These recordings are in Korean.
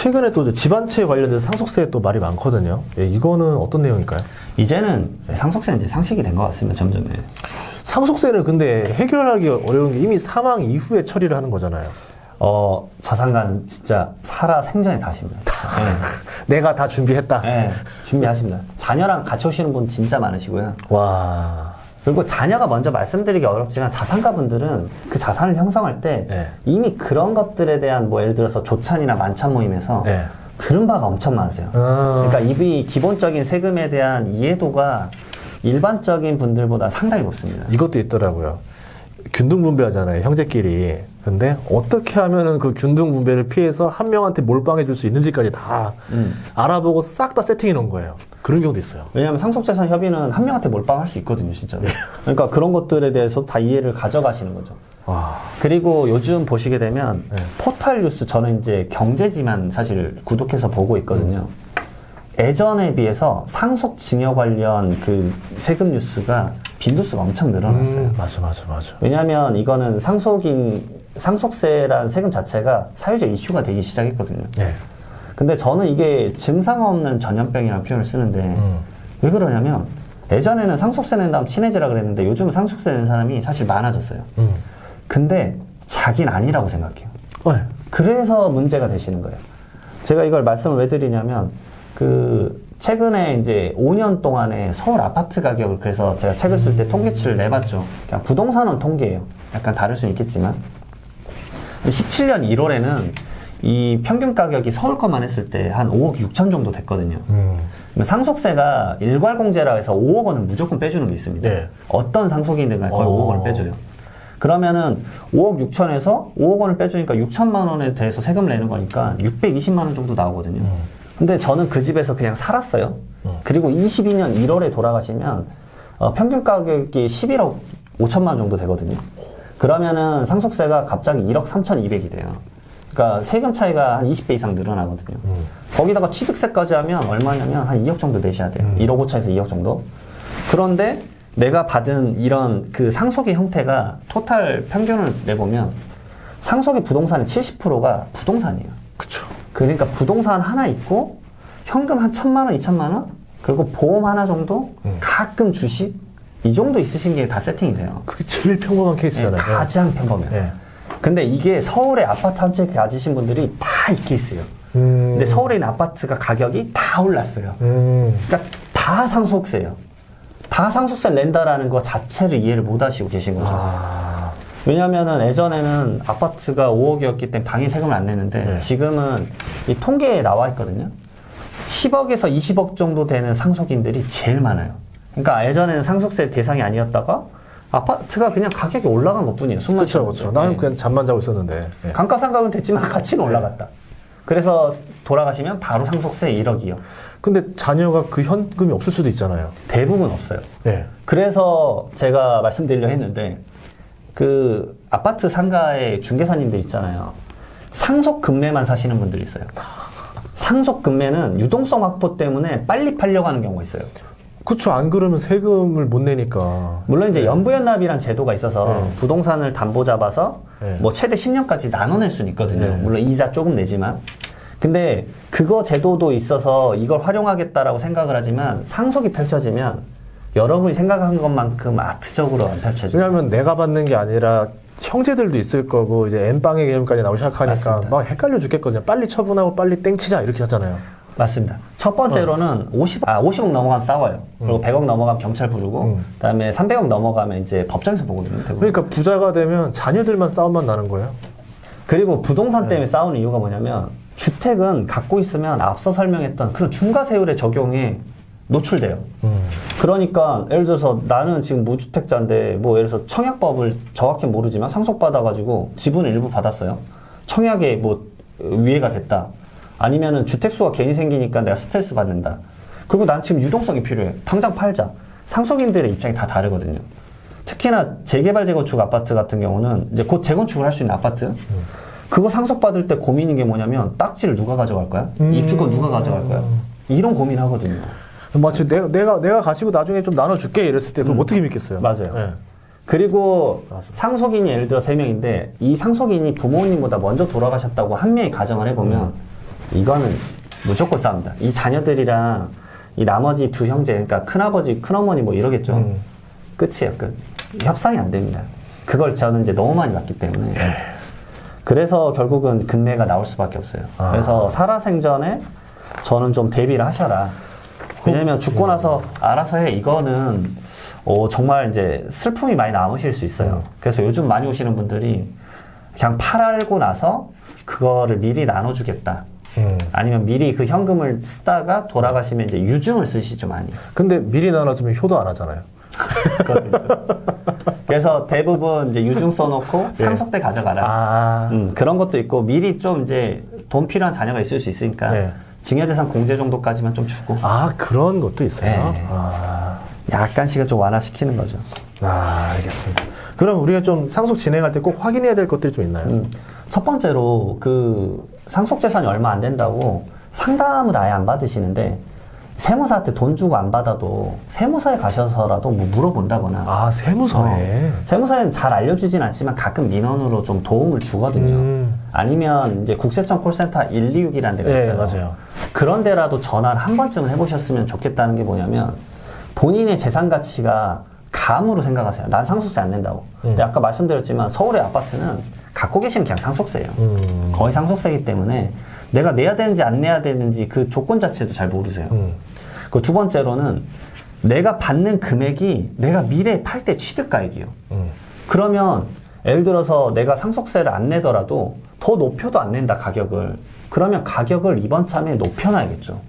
최근에 또 집안채 관련돼서 상속세 또 말이 많거든요. 예, 이거는 어떤 내용일까요? 이제는 상속세는 이제 상식이 된 것 같습니다. 점점. 상속세를 근데 해결하기 어려운 게 이미 사망 이후에 처리를 하는 거잖아요. 자산가는 진짜 살아 생전에 다 하십니다. 내가 다 준비했다. 네, 준비하십니다. 자녀랑 같이 오시는 분 진짜 많으시고요. 와. 그리고 자녀가 먼저 말씀드리기 어렵지만 자산가 분들은 그 자산을 형성할 때 네. 이미 그런 것들에 대한 뭐 예를 들어서 조찬이나 만찬 모임에서 네. 들은 바가 엄청 많으세요. 그러니까 이 기본적인 세금에 대한 이해도가 일반적인 분들보다 상당히 높습니다. 이것도 있더라고요. 균등분배하잖아요, 형제끼리. 근데 어떻게 하면은 그 균등분배를 피해서 한 명한테 몰빵해 줄 수 있는지까지 다 알아보고 싹 다 세팅해 놓은 거예요. 그런 경우도 있어요. 왜냐하면 상속재산 협의는 한 명한테 몰빵할 수 있거든요, 진짜로. 그러니까 그런 것들에 대해서 다 이해를 가져가시는 거죠. 와. 그리고 요즘 보시게 되면 포털 뉴스, 저는 이제 경제지만 사실 구독해서 보고 있거든요. 예전에 비해서 상속증여 관련 그 세금 뉴스가 빈도수가 엄청 늘어났어요. 맞아. 왜냐하면 이거는 상속세란 세금 자체가 사회적 이슈가 되기 시작했거든요. 네. 근데 저는 이게 증상 없는 전염병이라는 표현을 쓰는데 왜 그러냐면 예전에는 상속세 낸 다음 친해지라 그랬는데 요즘은 상속세 낸 사람이 사실 많아졌어요. 근데 자긴 아니라고 생각해요. 그래서 문제가 되시는 거예요. 제가 이걸 말씀을 왜 드리냐면 최근에 이제 5년 동안에 서울 아파트 가격을, 그래서 제가 책을 쓸 때 통계치를 내봤죠. 그냥 부동산은 통계예요. 약간 다를 수는 있겠지만 17년 1월에는 이 평균 가격이 서울 것만 했을 때 한 5억 6천 정도 됐거든요. 상속세가 일괄공제라 해서 5억 원은 무조건 빼주는 게 있습니다. 네. 어떤 상속인든 간에 거의 5억 원을 빼줘요. 그러면은 5억 6천에서 5억 원을 빼주니까 6천만 원에 대해서 세금을 내는 거니까 620만 원 정도 나오거든요. 근데 저는 그 집에서 그냥 살았어요. 그리고 22년 1월에 돌아가시면 평균 가격이 11억 5천만 원 정도 되거든요. 그러면은 상속세가 갑자기 1억 3,200이 돼요. 그러니까 세금 차이가 한 20배 이상 늘어나거든요. 거기다가 취득세까지 하면 얼마냐면 한 2억 정도 내셔야 돼요. 1억 5천에서 2억 정도. 그런데 내가 받은 이런 그 상속의 형태가 토탈 평균을 내보면 상속의 부동산의 70%가 부동산이에요. 그쵸. 그러니까 부동산 하나 있고 현금 한 1,000만 원, 2,000만 원, 그리고 보험 하나 정도, 가끔 주식 이 정도 있으신 게 다 세팅이 돼요. 그게 제일 평범한 케이스잖아요. 네, 가장 평범해요. 네. 근데 이게 서울에 아파트 한 채 가지신 분들이 다 있게 있어요. 근데 서울에 있는 아파트가 가격이 다 올랐어요. 그러니까 다 상속세예요. 다 상속세를 낸다라는 거 자체를 이해를 못 하시고 계신 거죠. 왜냐면은 예전에는 아파트가 5억이었기 때문에 당연히 세금을 안 냈는데 지금은 이 통계에 나와 있거든요. 10억에서 20억 정도 되는 상속인들이 제일 많아요. 그러니까 예전에는 상속세 대상이 아니었다가 아파트가 그냥 가격이 올라간 것 뿐이에요. 숨만 그렇죠. 나는 그냥 잠만 자고 있었는데. 감가상각은 됐지만 가치는 올라갔다. 그래서 돌아가시면 바로 상속세 1억이요. 근데 자녀가 그 현금이 없을 수도 있잖아요. 대부분 없어요. 네. 그래서 제가 말씀드리려 했는데 그 아파트 상가의 중개사님들 있잖아요. 상속 금매만 사시는 분들이 있어요. 상속 금매는 유동성 확보 때문에 빨리 팔려고 하는 경우가 있어요. 그쵸. 안 그러면 세금을 못 내니까. 물론 이제 연부연납이란 제도가 있어서 부동산을 담보 잡아서 뭐 최대 10년까지 나눠낼 수는 있거든요. 물론 이자 조금 내지만. 근데 그거 제도도 있어서 이걸 활용하겠다라고 생각을 하지만 상속이 펼쳐지면 여러분이 생각한 것만큼 아트적으로 안 펼쳐져요. 왜냐하면 내가 받는 게 아니라 형제들도 있을 거고 이제 N빵의 개념까지 나오기 시작하니까 맞습니다. 막 헷갈려 죽겠거든요. 빨리 처분하고 빨리 땡치자 이렇게 하잖아요. 맞습니다. 첫 번째로는 50억 넘어가면 싸워요. 그리고 100억 넘어가면 경찰 부르고, 그다음에 300억 넘어가면 이제 법정에서 보거든요. 대부분. 그러니까 부자가 되면 자녀들만 싸움만 나는 거예요. 그리고 부동산 때문에 싸우는 이유가 뭐냐면 주택은 갖고 있으면 앞서 설명했던 그런 중과세율의 적용에 노출돼요. 그러니까 예를 들어서 나는 지금 무주택자인데 뭐 예를 들어서 청약법을 정확히 모르지만 상속받아가지고 지분을 일부 받았어요. 청약에 뭐 위해가 됐다. 아니면은 주택수가 괜히 생기니까 내가 스트레스 받는다. 그리고 난 지금 유동성이 필요해. 당장 팔자. 상속인들의 입장이 다 다르거든요. 특히나 재개발 재건축 아파트 같은 경우는 이제 곧 재건축을 할 수 있는 아파트. 그거 상속받을 때 고민인 게 뭐냐면 딱지를 누가 가져갈 거야? 입주권 누가 가져갈 거야? 이런 고민하거든요. 마치 내가 가지고 나중에 좀 나눠줄게 이랬을 때 그럼 어떻게 믿겠어요? 맞아요. 네. 그리고 상속인이 예를 들어 3명인데 이 상속인이 부모님보다 먼저 돌아가셨다고 한 명이 가정을 해보면 이거는 무조건 싸웁니다. 이 자녀들이랑 이 나머지 두 형제, 그러니까 큰아버지, 큰어머니 뭐 이러겠죠. 끝이에요, 끝. 협상이 안 됩니다. 그걸 저는 이제 너무 많이 봤기 때문에. 그래서 결국은 근내가 나올 수밖에 없어요. 그래서 살아생전에 저는 좀 대비를 하셔라. 왜냐면 죽고 나서 알아서 해. 이거는 정말 이제 슬픔이 많이 남으실 수 있어요. 그래서 요즘 많이 오시는 분들이 그냥 팔고 나서 그거를 미리 나눠주겠다. 아니면 미리 그 현금을 쓰다가 돌아가시면 이제 유증을 쓰시죠, 많이. 근데 미리 나눠주면 효도 안 하잖아요. 그것도 있죠. 그래서 대부분 이제 유증 써놓고 상속대 가져가라. 그런 것도 있고 미리 좀 이제 돈 필요한 자녀가 있을 수 있으니까 증여재산 공제 정도까지만 좀 주고. 그런 것도 있어요. 네. 약간씩은 좀 완화시키는 거죠. 알겠습니다. 그럼 우리가 좀 상속 진행할 때 꼭 확인해야 될 것들이 좀 있나요? 첫 번째로 그 상속재산이 얼마 안 된다고 상담을 아예 안 받으시는데 세무사한테 돈 주고 안 받아도 세무사에 가셔서라도 뭐 물어본다거나. 세무서에? 세무사에는 잘 알려주진 않지만 가끔 민원으로 좀 도움을 주거든요. 아니면 이제 국세청 콜센터 126이라는 데가 있어요. 네, 맞아요. 그런 데라도 전화를 한 번쯤은 해보셨으면 좋겠다는 게 뭐냐면 본인의 재산 가치가 감으로 생각하세요. 난 상속세 안 낸다고. 근데 아까 말씀드렸지만 서울의 아파트는 갖고 계시면 그냥 상속세예요. 거의 상속세이기 때문에 내가 내야 되는지 안 내야 되는지 그 조건 자체도 잘 모르세요. 그 두 번째로는 내가 받는 금액이 내가 미래에 팔 때 취득가액이에요. 그러면 예를 들어서 내가 상속세를 안 내더라도 더 높여도 안 낸다, 가격을. 그러면 가격을 이번 참에 높여놔야겠죠.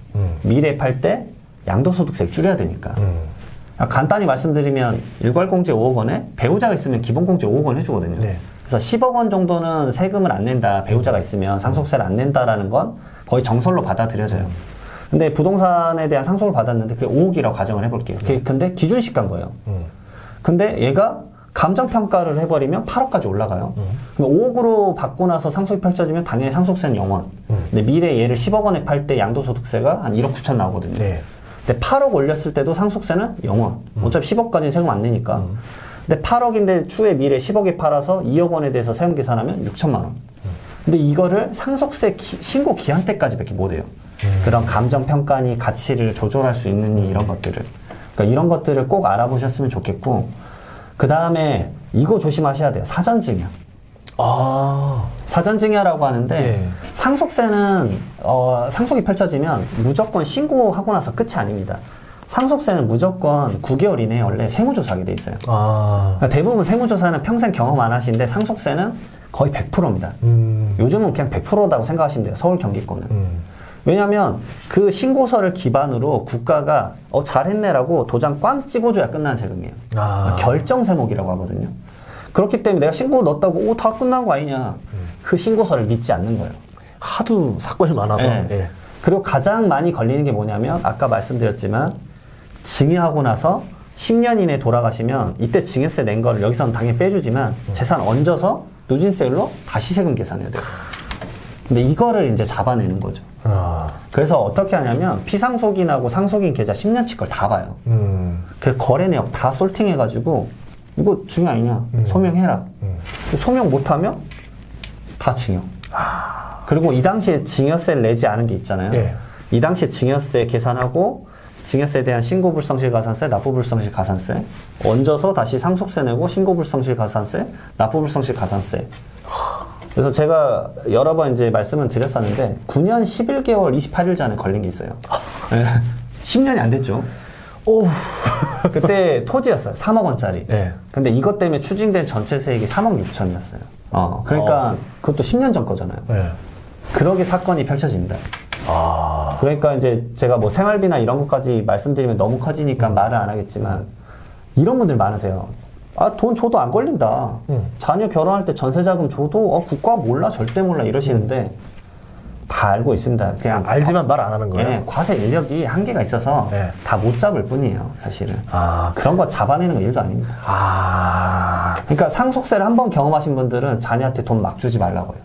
미래에 팔 때 양도소득세를 줄여야 되니까. 간단히 말씀드리면 일괄공제 5억 원에 배우자가 있으면 기본공제 5억 원 해주거든요. 네. 그래서 10억 원 정도는 세금을 안 낸다, 배우자가 있으면 상속세를 안 낸다라는 건 거의 정설로 받아들여져요. 근데 부동산에 대한 상속을 받았는데 그게 5억이라고 가정을 해볼게요. 근데 기준시가인 거예요. 근데 얘가 감정평가를 해버리면 8억까지 올라가요. 그럼 5억으로 받고 나서 상속이 펼쳐지면 당연히 상속세는 0원. 근데 미래에 얘를 10억 원에 팔 때 양도소득세가 한 1억 9천 나오거든요. 네. 근데 8억 올렸을 때도 상속세는 0원. 어차피 10억까지 세금 안 내니까. 근데 8억인데 추후에 미래 10억에 팔아서 2억 원에 대해서 세금 계산하면 6천만 원. 근데 이거를 상속세 신고 기한 때까지 밖에 못 해요. 그런 감정평가니 가치를 조절할 수 있느니 이런 것들을. 그러니까 이런 것들을 꼭 알아보셨으면 좋겠고, 그 다음에 이거 조심하셔야 돼요. 사전증여. 사전증여라고 하는데 상속세는 상속이 펼쳐지면 무조건 신고하고 나서 끝이 아닙니다. 상속세는 무조건 9개월 이내에 원래 세무조사하게 돼 있어요. 그러니까 대부분 세무조사는 평생 경험 안 하시는데 상속세는 거의 100%입니다. 요즘은 그냥 100%라고 생각하시면 돼요. 서울 경기권은. 왜냐하면 그 신고서를 기반으로 국가가 잘했네라고 도장 꽝 찍어줘야 끝나는 세금이에요. 결정세목이라고 하거든요. 그렇기 때문에 내가 신고 넣었다고 다 끝난 거 아니냐. 그 신고서를 믿지 않는 거예요. 하도 사건이 많아서. 네. 그리고 가장 많이 걸리는 게 뭐냐면 아까 말씀드렸지만 증여하고 나서 10년 이내에 돌아가시면 이때 증여세 낸 거를 여기서는 당연히 빼주지만 재산 얹어서 누진세율로 다시 세금 계산해야 돼요. 근데 이거를 이제 잡아내는 거죠. 그래서 어떻게 하냐면 피상속인하고 상속인 계좌 10년치 걸 다 봐요. 그 거래 내역 다 솔팅해가지고 이거 증여 아니냐? 소명해라. 소명 못하면 다 증여. 그리고 이 당시에 증여세를 내지 않은 게 있잖아요. 이 당시에 증여세 계산하고 증여세에 대한 신고불성실 가산세, 납부불성실 가산세 얹어서 다시 상속세 내고 신고불성실 가산세, 납부불성실 가산세. 그래서 제가 여러 번 이제 말씀을 드렸었는데 9년 11개월 28일 전에 걸린 게 있어요. 10년이 안 됐죠. 그때 토지였어요. 3억 원짜리. 근데 이것 때문에 추징된 전체 세액이 3억 6천이었어요. 그러니까 그것도 10년 전 거잖아요. 그러게 사건이 펼쳐집니다. 그러니까 이제 제가 뭐 생활비나 이런 것까지 말씀드리면 너무 커지니까 말을 안 하겠지만 이런 분들 많으세요. 돈 줘도 안 걸린다. 자녀 결혼할 때 전세자금 줘도 국가 몰라, 절대 몰라 이러시는데 다 알고 있습니다. 그냥 알지만 말 안 하는 거예요? 과세 인력이 한계가 있어서 다 못 잡을 뿐이에요, 사실은. 그런 거 잡아내는 건 일도 아닙니다. 그러니까 상속세를 한번 경험하신 분들은 자녀한테 돈 막 주지 말라고요.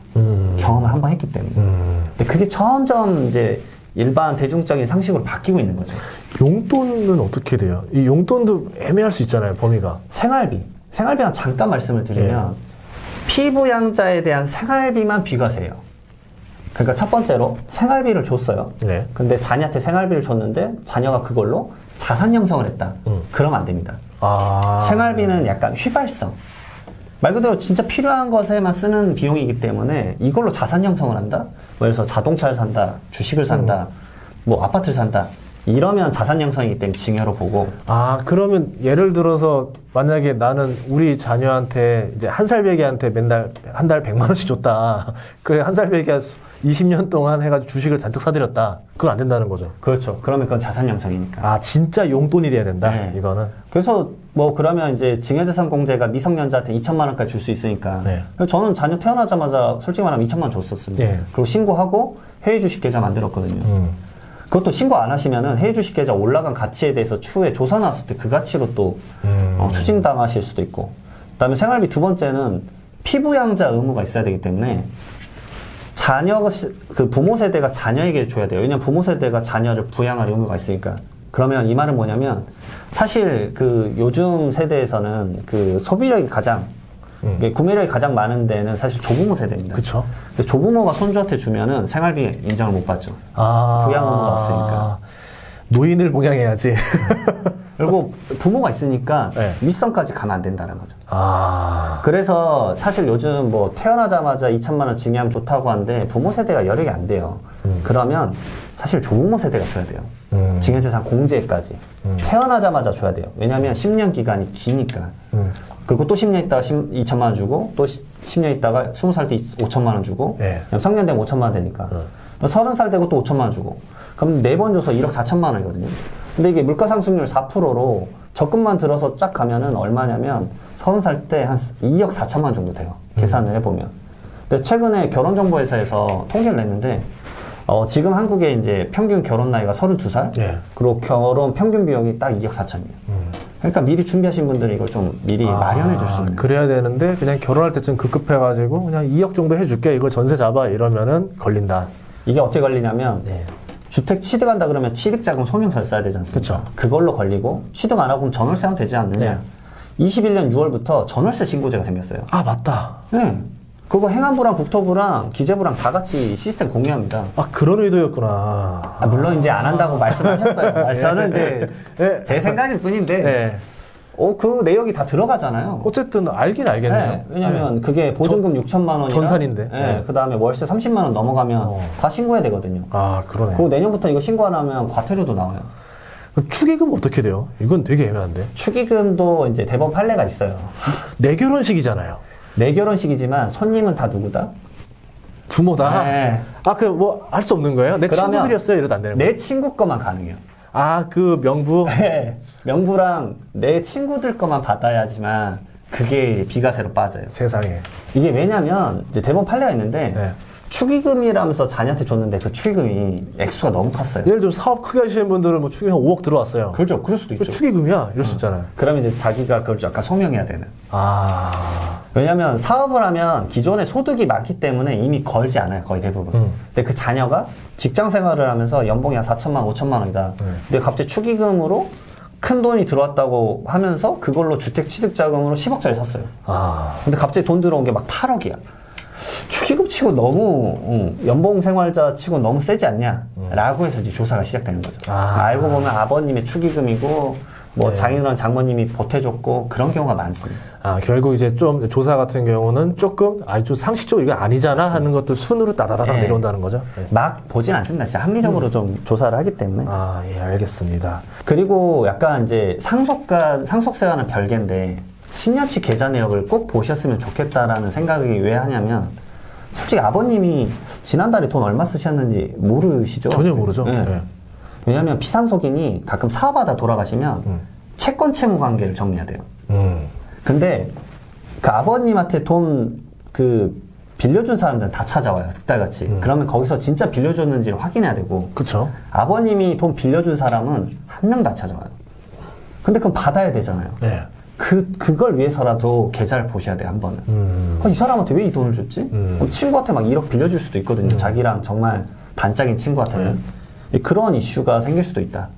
경험을 한번 했기 때문에. 근데 그게 점점 이제 일반 대중적인 상식으로 바뀌고 있는 거죠. 용돈은 어떻게 돼요? 이 용돈도 애매할 수 있잖아요, 범위가. 생활비만 잠깐 말씀을 드리면 피부양자에 대한 생활비만 비과세예요. 그러니까 첫 번째로 생활비를 줬어요. 네. 근데 자녀한테 생활비를 줬는데 자녀가 그걸로 자산 형성을 했다. 그러면 안 됩니다. 생활비는 약간 휘발성. 말 그대로 진짜 필요한 것에만 쓰는 비용이기 때문에 이걸로 자산 형성을 한다? 예를 들어서 자동차를 산다, 주식을 산다, 뭐 아파트를 산다. 이러면 자산 형성이기 때문에 증여로 보고. 그러면 예를 들어서 만약에 나는 우리 자녀한테 이제 한 살배기한테 맨날 한 달 100만 원씩 줬다. 그 한 살배기가 20년 동안 해가지고 주식을 잔뜩 사들였다. 그건 안 된다는 거죠. 그렇죠. 그러면 그건 자산 형성이니까. 진짜 용돈이 돼야 된다. 네. 이거는. 그래서 뭐 그러면 이제 증여재산 공제가 미성년자한테 2천만 원까지 줄 수 있으니까. 네. 그래서 저는 자녀 태어나자마자 솔직히 말하면 2천만 원 줬었습니다. 네. 그리고 신고하고 해외 주식 계좌 만들었거든요. 그것도 신고 안 하시면은 해외 주식 계좌 올라간 가치에 대해서 추후에 조사 나왔을 때 그 가치로 또 추징당하실 수도 있고. 그다음에 생활비 두 번째는 피부양자 의무가 있어야 되기 때문에 자녀가 그 부모 세대가 자녀에게 줘야 돼요. 왜냐면 부모 세대가 자녀를 부양할 의무가 있으니까. 그러면 이 말은 뭐냐면 사실 그 요즘 세대에서는 그 소비력이 가장 구매력이 가장 많은 데는 사실 조부모 세대입니다. 그쵸. 근데 조부모가 손주한테 주면은 생활비 인정을 못 받죠. 부양 의무가 없으니까. 노인을 봉양해야지. 그리고 부모가 있으니까 네. 윗선까지 가면 안 된다는 거죠. 그래서 사실 요즘 뭐 태어나자마자 2천만 원 증여하면 좋다고 하는데 부모 세대가 여력이 안 돼요. 그러면 사실 조부모 세대가 줘야 돼요. 증여재산 공제까지. 태어나자마자 줘야 돼요. 왜냐하면 10년 기간이 기니까. 그리고 또 10년 있다가 2천만 원 주고 또 10년 있다가 20살 때 5천만 원 주고 네. 그럼 성년 되면 5천만 원 되니까 30살 되고 또 5천만 원 주고 그럼 4번 줘서 1억 4천만 원이거든요. 근데 이게 물가상승률 4%로 적금만 들어서 쫙 가면은 얼마냐면 30살 때 한 2억 4천만 원 정도 돼요. 계산을 해보면. 근데 최근에 결혼정보회사에서 통계를 냈는데 지금 한국의 이제 평균 결혼 나이가 32살. 네. 그리고 결혼 평균 비용이 딱 2억 4천이에요. 그러니까 미리 준비하신 분들이 이걸 좀 미리 마련해 줄 수 있는. 그래야 되는데 그냥 결혼할 때쯤 급급해가지고 그냥 2억 정도 해줄게. 이걸 전세 잡아 이러면은 걸린다. 이게 어떻게 걸리냐면 주택 취득한다 그러면 취득자금 소명서를 써야 되지 않습니까? 그쵸. 그걸로 걸리고 취득 안 하고 그럼 전월세 하면 되지 않느냐. 21년 6월부터 전월세 신고제가 생겼어요. 맞다. 네. 그거 행안부랑 국토부랑 기재부랑 다 같이 시스템 공유합니다. 그런 의도였구나. 물론 이제 안 한다고 말씀하셨어요. 저는 이제 제 생각일 뿐인데 그 내역이 다 들어가잖아요. 어쨌든 알긴 알겠네요. 네, 왜냐면 그게 보증금 6천만 원이랑 전산인데. 그 다음에 월세 30만 원 넘어가면 다 신고해야 되거든요. 그러네. 그리고 내년부터 이거 신고 안 하면 과태료도 나와요. 그럼 축의금 어떻게 돼요? 이건 되게 애매한데. 축의금도 이제 대법 판례가 있어요. 내 결혼식이잖아요. 내 결혼식이지만 손님은 다 누구다? 부모다. 네. 그럼 뭐 할 수 없는 거예요? 내 그러면 친구들이었어요. 이러도 안 되는 거예요? 내 친구 거만 가능해요. 그 명부. 네. 명부랑 내 친구들 거만 받아야지만 그게 비과세로 빠져요. 세상에. 이게 왜냐면 이제 대법원 판례가 있는데 축의금이라면서 자녀한테 줬는데 그 축의금이 액수가 너무 컸어요. 예를 들어 사업 크게 하시는 분들은 뭐 축의금 한 5억 들어왔어요. 그렇죠. 그럴 수도 있죠. 축의금이야. 이럴 수 있잖아요. 그러면 이제 자기가 그걸 약간 소명해야 되는. 왜냐면 사업을 하면 기존에 소득이 많기 때문에 이미 걸지 않아요. 거의 대부분. 근데 그 자녀가 직장 생활을 하면서 연봉이 한 4천만, 5천만 원이다. 근데 갑자기 축의금으로 큰 돈이 들어왔다고 하면서 그걸로 주택 취득 자금으로 10억짜리 샀어요. 근데 갑자기 돈 들어온 게 막 8억이야. 축의금 치고 너무 연봉 생활자 치고 너무 세지 않냐? 라고 해서 이제 조사가 시작되는 거죠. 알고 보면 아버님의 축의금이고 뭐 장인어른 장모님이 보태줬고 그런 경우가 많습니다. 결국 이제 좀 조사 같은 경우는 조금 좀 상식적으로 이거 아니잖아 하는 것들 순으로 따다다닥 내려온다는 거죠. 막 보진 않습니다. 진짜 합리적으로 좀 조사를 하기 때문에. 알겠습니다. 그리고 약간 이제 상속세와는 별개인데 10년치 계좌 내역을 꼭 보셨으면 좋겠다라는 생각이 왜 하냐면 솔직히 아버님이 지난달에 돈 얼마 쓰셨는지 모르시죠? 전혀 모르죠. 왜냐하면 피상속인이 가끔 사업하다 돌아가시면 채권 채무 관계를 정리해야 돼요. 근데 그 아버님한테 돈 빌려준 사람들은 다 찾아와요. 득달같이. 그러면 거기서 진짜 빌려줬는지를 확인해야 되고. 그쵸. 아버님이 돈 빌려준 사람은 한 명도 안 찾아와요. 근데 그건 받아야 되잖아요. 그걸 위해서라도 계좌를 보셔야 돼요, 한 번은. 이 사람한테 왜 이 돈을 줬지? 친구한테 막 1억 빌려줄 수도 있거든요. 자기랑 정말 단짝인 친구한테는. 그런 이슈가 생길 수도 있다.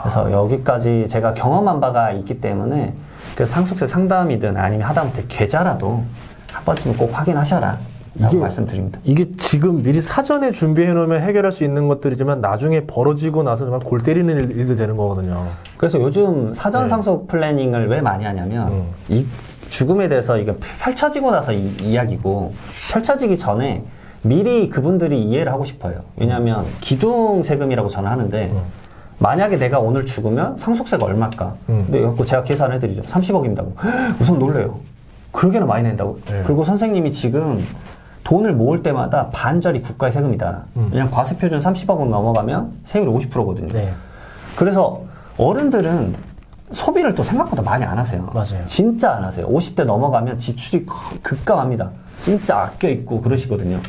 그래서 여기까지 제가 경험한 바가 있기 때문에 그 상속세 상담이든 아니면 하다못해 계좌라도 한 번쯤은 꼭 확인하셔라. 라고 말씀드립니다. 이게 지금 미리 사전에 준비해 놓으면 해결할 수 있는 것들이지만 나중에 벌어지고 나서 정말 골 때리는 일들 되는 거거든요. 그래서 요즘 사전 상속 플래닝을 왜 많이 하냐면 이 죽음에 대해서 이게 펼쳐지고 나서 이야기고 펼쳐지기 전에 미리 그분들이 이해를 하고 싶어요. 왜냐하면 기둥 세금이라고 저는 하는데 만약에 내가 오늘 죽으면 상속세가 얼마일까? 근데 이거 제가 계산해드리죠. 30억입니다고. 우선 놀래요. 그러게나 많이 낸다고. 네. 그리고 선생님이 지금 돈을 모을 때마다 반절이 국가의 세금이다. 왜냐면 과세표준 30억원 넘어가면 세율이 50%거든요. 네. 그래서 어른들은 소비를 또 생각보다 많이 안 하세요. 맞아요. 진짜 안 하세요. 50대 넘어가면 지출이 급감합니다. 진짜 아껴 있고 그러시거든요.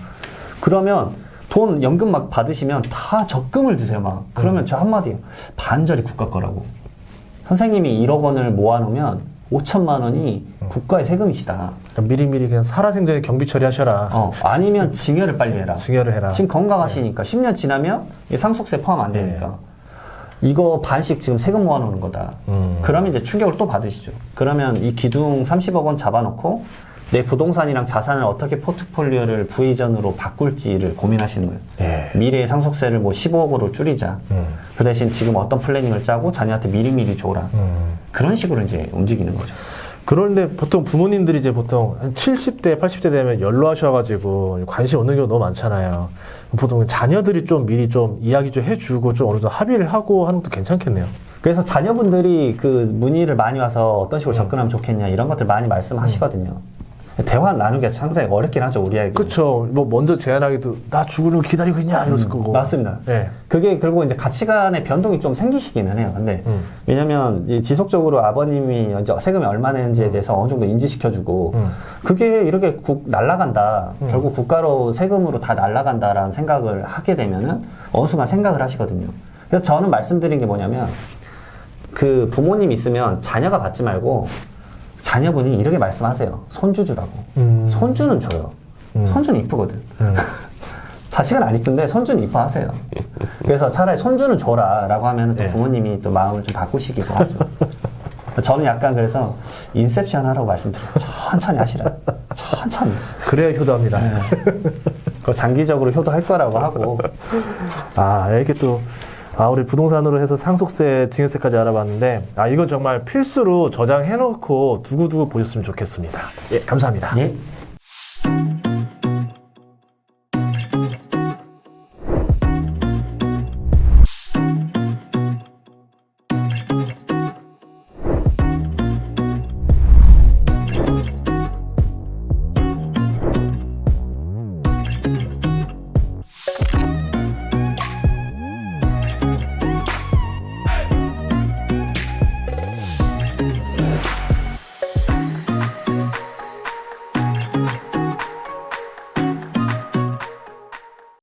그러면 돈 연금 막 받으시면 다 적금을 드세요, 막. 그러면 저 한마디예요. 반절이 국가 거라고. 선생님이 1억 원을 모아놓으면 5천만 원이 국가의 세금이시다. 그러니까 미리미리 그냥 살아생전에 경비 처리하셔라. 아니면 증여를 빨리 해라. 증여를 해라. 지금 건강하시니까 10년 지나면 이 상속세 포함 안 되니까. 이거 반씩 지금 세금 모아놓는 거다. 그러면 이제 충격을 또 받으시죠. 그러면 이 기둥 30억 원 잡아놓고 내 부동산이랑 자산을 어떻게 포트폴리오를 부의전으로 바꿀지를 고민하시는 거예요. 예. 미래의 상속세를 뭐 15억으로 줄이자. 그 대신 지금 어떤 플래닝을 짜고 자녀한테 미리미리 줘라. 그런 식으로 이제 움직이는 거죠. 그런데 보통 부모님들이 이제 보통 한 70대, 80대 되면 연로하셔가지고 관심 없는 경우 너무 많잖아요. 보통 자녀들이 좀 미리 좀 이야기 좀 해주고 좀 어느 정도 합의를 하고 하는 것도 괜찮겠네요. 그래서 자녀분들이 그 문의를 많이 와서 어떤 식으로 접근하면 좋겠냐 이런 것들 많이 말씀하시거든요. 대화 나누기가 상당히 어렵긴 하죠, 우리 아이가. 그쵸. 뭐 먼저 제안하기도 나 죽으려고 기다리고 있냐 이랬을 거고. 맞습니다. 네. 그게 결국 이제 가치관의 변동이 좀 생기시기는 해요. 근데 왜냐면 이 지속적으로 아버님이 이제 세금이 얼마 내는지에 대해서 어느 정도 인지시켜주고 그게 이렇게 날라간다. 결국 국가로 세금으로 다 날라간다라는 생각을 하게 되면은 어느 순간 생각을 하시거든요. 그래서 저는 말씀드린 게 뭐냐면 그 부모님 있으면 자녀가 받지 말고 자녀분이 이렇게 말씀하세요. 손주 주라고. 손주는 줘요. 손주는 이쁘거든. 자식은 안 이쁜데 손주는 이뻐하세요. 그래서 차라리 손주는 줘라 라고 하면 또 부모님이 또 마음을 좀 바꾸시기도 하죠. 저는 약간 그래서 인셉션 하라고 말씀드려요. 천천히 하시라. 천천히. 그래야 효도합니다. 그 장기적으로 효도할 거라고 하고. 이렇게 또 우리 부동산으로 해서 상속세, 증여세까지 알아봤는데, 이건 정말 필수로 저장해놓고 두고두고 보셨으면 좋겠습니다. 예, 감사합니다. 예.